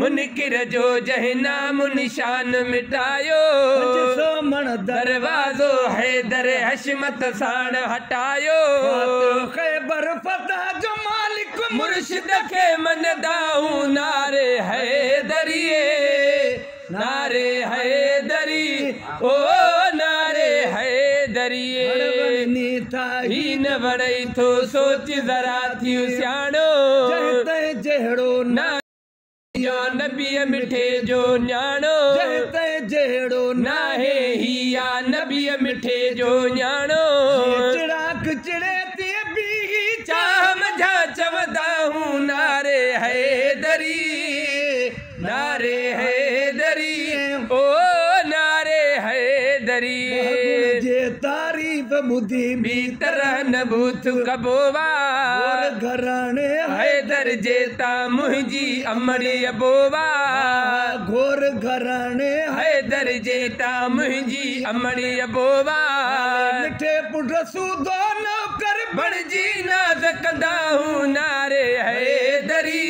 मुनकिर जो जह नाम निशान मिटायो दरवाजो हैदर हशमत साण हटायो खैबर फतह जो मालिक मुर्शिद के मन दाऊ नारे हैदरिए नारे हैदरी ओ नारे हैदरिए ही न वड़ई थो सोच जरा थी सियाणो जहड़ो ना यो नबी मिठे जो न्याणो जहड़ो ना है ही या नबी मिठे जो न्याणो चिड़ाक चिड़े ते भी चाह मझा चवदा हूँ नारे हैदरी नारे हैदरी ओ नारे हैदरी जे तारीफ मुदी भी तरह न बूथ कबोवा घराने हैदर जेता मुंहिंजी अमड़ी अबोवा घोर घराने हैदर जेता मुंहिंजी अमड़ी अबोवा मिठे पुट सूदो नौकर बणजी नाज़ कंदा हूँ नारे हैदरी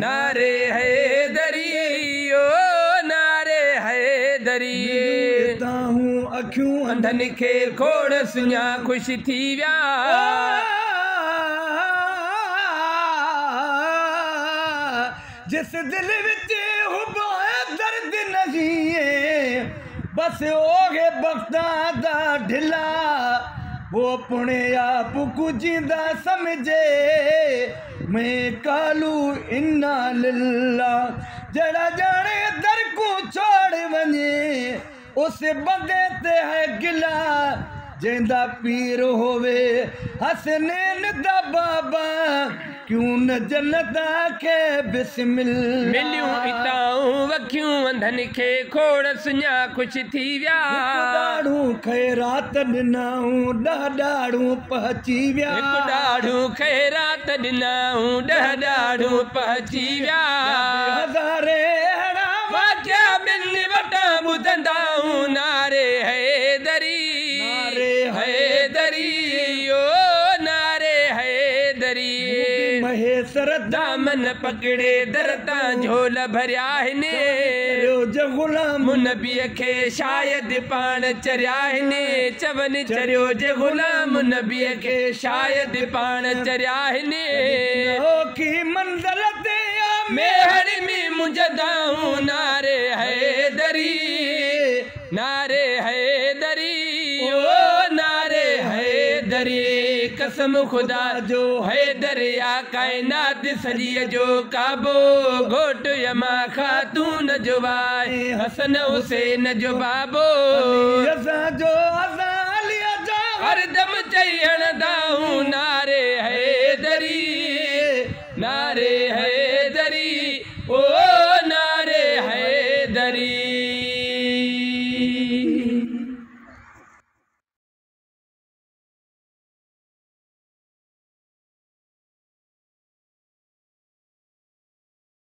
नारे हैदरी ओ नारे हैदरी हूँ अखियूं अंधन खे खोड़ सुञा ख़ुशि थी विया जिस दिल विच हुबाए दर्द नहीं है बस ओगे बख्ता दा ढिला वो अपने आप को जिंदा समझे मैं कालू इन्ना लिल्ला जड़ा जाने दर को छोड़ वने उस बंदे ते है गिला जेंदा पीर होवे हसनैन दा बाबा क्यों न जन्नत के बिस्मिल मिलियूं इताऊं वखियूं अंधन खे खोड़ सुञा ख़ुशि थी विया ॾाढ़ूं ख़ैरात ॾिनाऊं ॾाढ़ूं पहुची विया हिकु ॾाढ़ूं ख़ैरात ॾिनाऊं ॾाढ़ूं पहुची विया हज़ारे अहिड़ा वाक़िया ॿिनि वटां ॿुधंदाऊं नारे हैदरी नारे हैदरी ओ नारे हैदरी महेसर दामन पकड़े दरता झोल भरिया आहिनि जो गुलाम नबीअ खे शायदि पाण चरिया आहिनि चवनि चरियो जे गुलाम नबीअ खे शायदि पाण चरिया आहिनि की मंज़िल ते मेहर में मुंझंदाऊं नारे हैदरी नारे हैदरी ओ नारे हैदरी कसम खुदा जो हैदर या कायनात सॼीअ जो काबो घोट यमा ख़ातून जो वाए हसन हुसैन जो बाबो असां जो असां अली जा हरदम चई हणंदाऊं